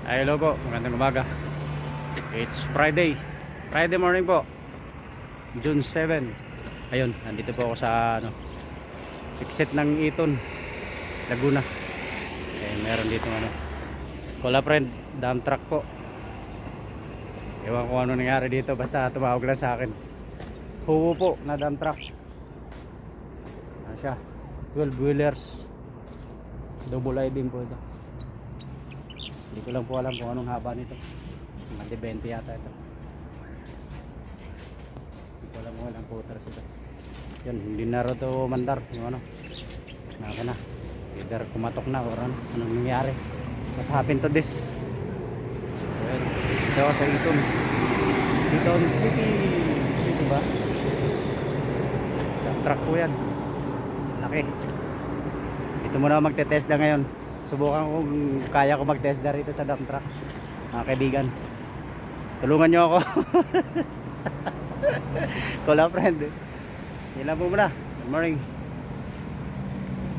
Ay, hello po, magandang umaga. It's Friday morning po, June 7. Ayun, nandito po ako sa exit ng Iton, Laguna. Meron dito Cola Friend dump truck po. Ewan ko ano nangyari dito, basta tumawag lang sa akin. Huwo po na dump truck. Ano siya, 12 wheelers, double I-beam po ito. Hindi ko lang po alam kung anong haba nito. Mga 20 yata ito. Hindi ko alam kung ilang putas ito. Yun, hindi na rin ito mandar. Yung naka na. Either kumatok na or anong nangyari. What happened to this? Well, ito ako sa Iton. Iton City. Ito ba? Dump truck po yan. Laki. Ito muna ako magte-test na ngayon. Subukan kung kaya ko mag-test na rito sa dump truck. Mga kaibigan, tulungan nyo ako. Cola Friend. Yan lang po muna. Good morning.